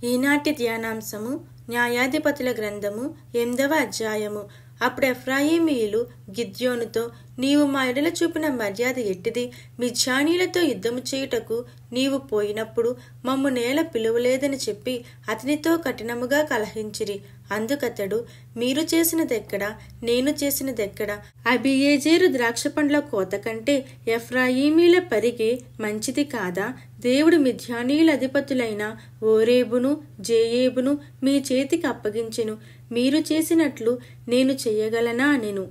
ఈనాటి ధ్యానాంశము న్యాయాధిపతుల గ్రంథము 8వ అధ్యాయము. అప్పుడు ఎఫ్రాయిమీయులు గిద్యోనుతో, నీవు మా ఎడల చూపిన మర్యాద ఎట్టిది? మిద్యానీయులతో యుద్ధము చేయుటకు నీవు పోయినప్పుడు మమ్ము నేల పిలువలేదని చెప్పి అతనితో కఠినముగా కలహించిరి. అందుకతడు, మీరు చేసినదెక్కడ, నేను చేసినదెక్కడ? అబీయెజెరు ద్రాక్ష పండ్ల కోత కంటే ఎఫ్రాయిమీల పరిగే మంచిది కాదా? దేవుడు మిద్యానీయుల అధిపతులైన ఓరేబును జేయేబును మీ చేతికి అప్పగించెను. మీరు చేసినట్లు నేను చెయ్యగలనా అనెను.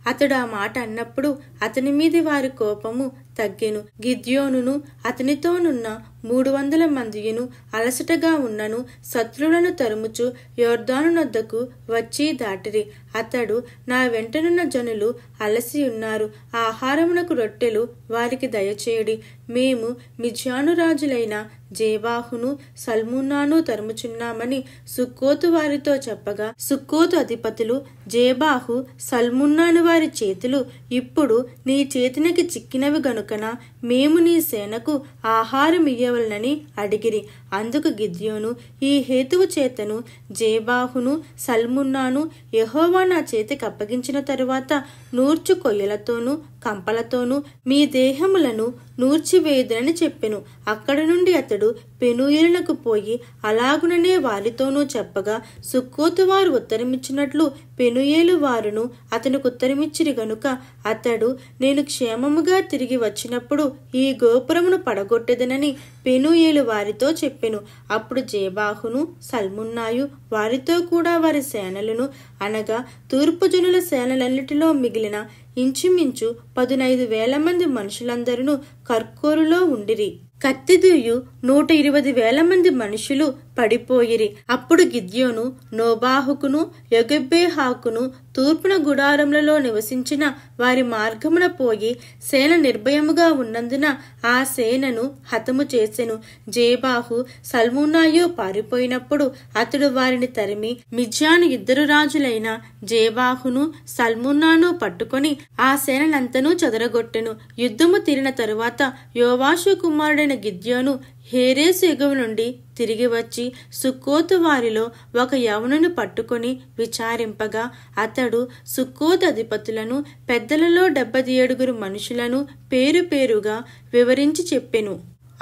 అతడు ఆ మాట అన్నప్పుడు అతని మీది వారి కోపము తగ్గెను. గిద్యోనును అతనితోనున్న 300 మందియును అలసటగా ఉన్నను శత్రువులను తరుముచు యొర్దాను నొద్దకు వచ్చి దాటిరి. అతడు, నా వెంటనున్న జనులు అలసి ఉన్నారు, ఆహారమునకు రొట్టెలు వారికి దయచేయుడి. మేము మిద్యాను రాజులైన జేబాహును సల్మున్నాను తరుముచున్నామని సుక్కోతు వారితో చెప్పగా, సుక్కోతు అధిపతులు జేబాహు సల్మున్నాను వారి చేతులు ఇప్పుడు నీ చేతినికి చిక్కినవి గనుకన మేము నీ సేనకు ఆహారం ఇయ్యవలనని అడిగిరి. అందుకు గిద్యోను, ఈ హేతువు చేతను జేబాహును సల్మున్నాను యెహోవా నా చేతికి అప్పగించిన తరువాత నూర్చు కొయ్యలతోనూ కంపలతోనూ మీ దేహములను నూర్చివేయుదునని చెప్పెను. అక్కడ నుండి అతడు పెనూయేలునకు పోయి అలాగుననే వారితోనూ చెప్పగా, సుక్కోతు వారు ఉత్తరమిచ్చినట్లు పెనూయేలు వారును అతనికి ఉత్తరమిచ్చిరి గనుక అతడు, నేను క్షేమముగా తిరిగి వచ్చినప్పుడు ఈ గోపురమును పడగొట్టెదనని పెనూయేలు వారితో చెప్పెను. అప్పుడు జేబాహును సల్మున్నాయు వారితో కూడా వారి సేనలను, అనగా తూర్పు జనుల సేనలన్నిటిలో మిగిలిన ఇంచుమించు 15,000 మంది మనుషులందరూ కర్కోరులో ఉండిరి. కత్తిదూయు 120,000 మంది మనుషులు పడిపోయిరి. అప్పుడు గిద్యోను నోబాహుకును యొగెబెహాకును తూర్పున గుడారములలో నివసించిన వారి మార్గమున పోయి సేన నిర్భయముగా ఉన్నందున ఆ సేనను హతము చేసెను. జేబాహు సల్మున్నాయు పారిపోయినప్పుడు అతడు వారిని తరిమి మిద్యాను 2 రాజులైన జేబాహును సల్మున్నాను పట్టుకొని ఆ సేనలంతనూ చెదరగొట్టెను. యుద్ధము తీరిన తరువాత యోవాషు కుమారుడైన గిద్యోను హేరేసు ఎగువ నుండి తిరిగి వచ్చి సుక్కోతు వారిలో ఒక యవనుని పట్టుకొని విచారింపగా, అతడు సుక్కోతు అధిపతులను పెద్దలలో 77 మనుషులను పేరు పేరుగా వివరించి చెప్పెను.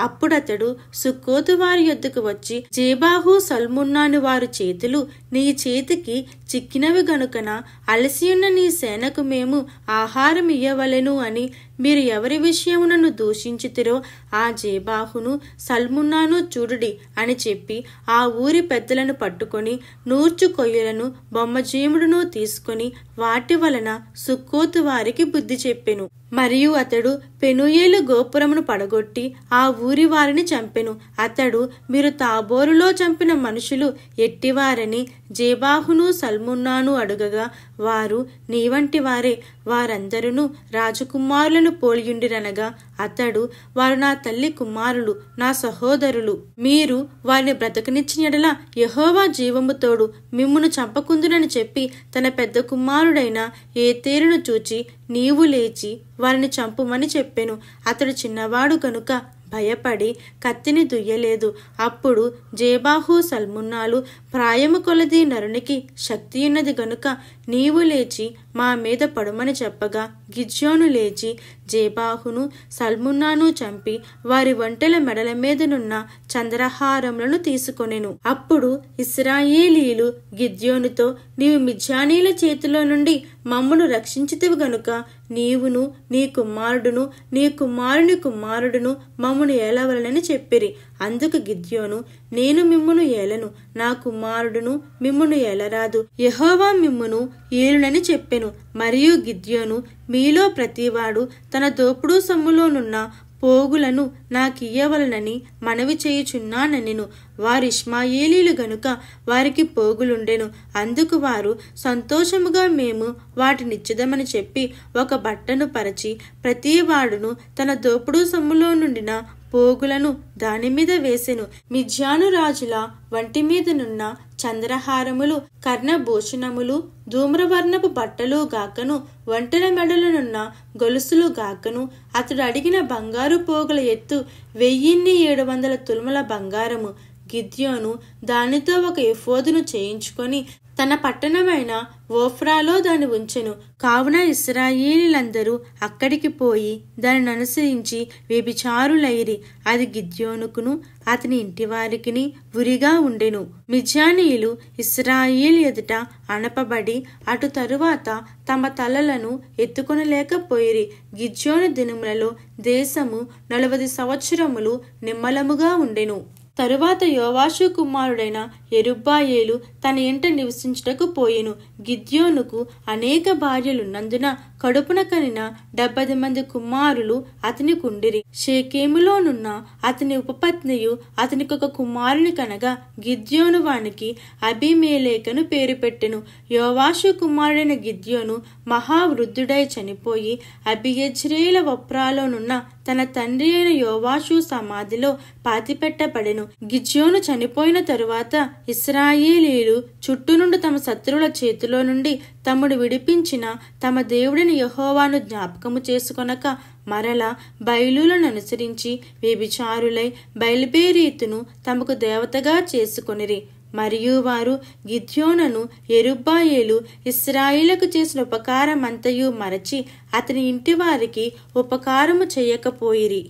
అప్పుడతడు సుక్కోతు వారి యొద్దకు వచ్చి, జేబాహు సల్మున్నాను వారు చేతులు నీ చేతికి చిక్కినవి గనుకన అలసియున్న నీ సేనకు మేము ఆహారం ఇయ్యవలెను అని మీరు ఎవరి విషయమునను దూషించితిరో ఆ జేబాహును సల్మున్నాను చూడుడి అని చెప్పి ఆ ఊరి పెద్దలను పట్టుకొని నూర్చు కొయ్యలను బొమ్మజేముడును తీసుకొని వాటి వలన సుక్కోతు వారికి బుద్ధి చెప్పెను. మరియు అతడు పెనూయేలు గోపురమును పడగొట్టి ఆ ఊరి వారిని చంపెను. అతడు, మీరు తాబోరులో చంపిన మనుషులు ఎట్టివారని జేబాహును సల్మున్నాను అడుగగా, వారు, నీ వంటి వారే, వారందరూ రాజకుమారులను పోలియుండిరనగా అతడు, వారు నా తల్లి కుమారులు, నా సహోదరులు. మీరు వారిని బ్రతకనిచ్చిన యెడల యెహోవా జీవము తోడు మిమ్మును చంపకుందునని చెప్పి తన పెద్ద కుమారుడైన ఏతేరును చూచి, నీవు లేచి వారిని చంపుమని చెప్పెను. అతడు చిన్నవాడు గనుక భయపడి కత్తిని దుయ్యలేదు. అప్పుడు జేబాహు సల్మున్నాలు, ప్రాయము కొలది నరునికి శక్తియున్నది గనుక నీవు లేచి మా మీద పడుమని చెప్పగా, గిద్యోను లేచి జేబాహును సల్మున్నాను చంపి వారి ఒంటెల మెడల మీదనున్న చంద్రహారములను తీసుకొనెను. అప్పుడు ఇశ్రాయేలీయులు గిద్యోనుతో, నీవు మిద్యానీయుల చేతిలో నుండి మమ్మును రక్షించితివి గనుక నీవును నీ కుమారుడును నీ కుమారుని కుమారుడును మమ్మును ఏలవలనని చెప్పిరి. అందుకు గిద్యోను, నేను మిమ్మును ఏలను, నా కుమారుడును మిమ్మును ఏలరాదు, యెహోవా మిమ్మును ఏలునని చెప్పెను. మరియు గిద్యోను, మీలో ప్రతివాడు తన దోపుడు సొమ్ములోనున్న పోగులను నాకియ్యవలనని మనవి చేయుచున్నానెను. వారు ఇష్మాయేలీలు గనుక వారికి పోగులుండెను. అందుకు వారు సంతోషముగా మేము వాటినిచ్చుదమని చెప్పి ఒక బట్టను పరచి ప్రతివాడును తన దోపుడు సొమ్ములో నుండిన పోగులను దానిమీద వేసెను. మిద్యాను రాజుల వంటి మీదనున్న చంద్రహారములు కర్ణభూషణములు ధూమ్రవర్ణపు బట్టలు గాకను ఒంటెల మెడలనున్న గొలుసులు గాకను అతడు అడిగిన బంగారు పోగుల ఎత్తు 1700 తులముల బంగారము. గిద్యోను దానితో ఒక ఎఫోదును చేయించుకొని తన పట్టణమైన ఓఫ్రాలో దాన్ని ఉంచెను. కావున ఇశ్రాయేలీలందరూ అక్కడికి పోయి దానిని అనుసరించి వ్యభిచారులైరి. అది గిద్యోనుకును అతని ఇంటివారికిని ఉరిగా ఉండెను. మిద్యానీయులు ఇశ్రాయేలు ఎదుట అణపబడి అటు తరువాత తమ తలలను ఎత్తుకొనలేకపోయిరి. గిద్యోను దినములలో దేశము 40 సంవత్సరములు నిమ్మలముగా ఉండెను. తరువాత యోవాషు కుమారుడైన యెరుబ్బయలు తన ఇంట నివసించుటకు పోయెను. గిద్యోనుకు అనేక భార్యలున్నందున కడుపున కనిన 70 మంది కుమారులు అతని కుండిరి. షేకెములోనున్న అతని ఉపపత్నియు అతనికొక కుమారుని కనగా గిద్యోను వానికి అబీమెలెకును పేరు పెట్టెను. యోవాషు కుమారుడైన గిద్యోను మహావృద్ధుడై చనిపోయి అబీయెజ్రీల ఒఫ్రాలోనున్న తన తండ్రి అయిన యోవాషు సమాధిలో పాతిపెట్టబడెను. గిద్యోను చనిపోయిన తరువాత ఇశ్రాయేలీయులు చుట్టూ నుండి తమ శత్రువుల చేతిలో నుండి తమ్ముడు విడిపించిన తమ దేవుడైన యెహోవాను జ్ఞాపకము చేసుకొనక మరలా బయలులను అనుసరించి వ్యభిచారులై బయల్బెరీతును తమకు దేవతగా చేసుకొనిరి. మరియు వారు గిద్యోనును యెరుబ్బయలు ఇశ్రాయేలుకు చేసిన ఉపకారమంతయు మరచి అతని ఇంటి వారికి ఉపకారము చేయకపోయిరి.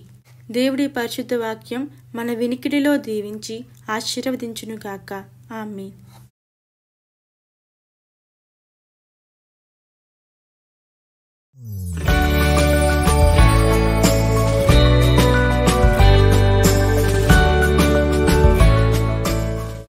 దేవుడి పరిశుద్ధ వాక్యం మన వినికిడిలో దీవించి ఆశీర్వదించునుగాక. ఆమేన్.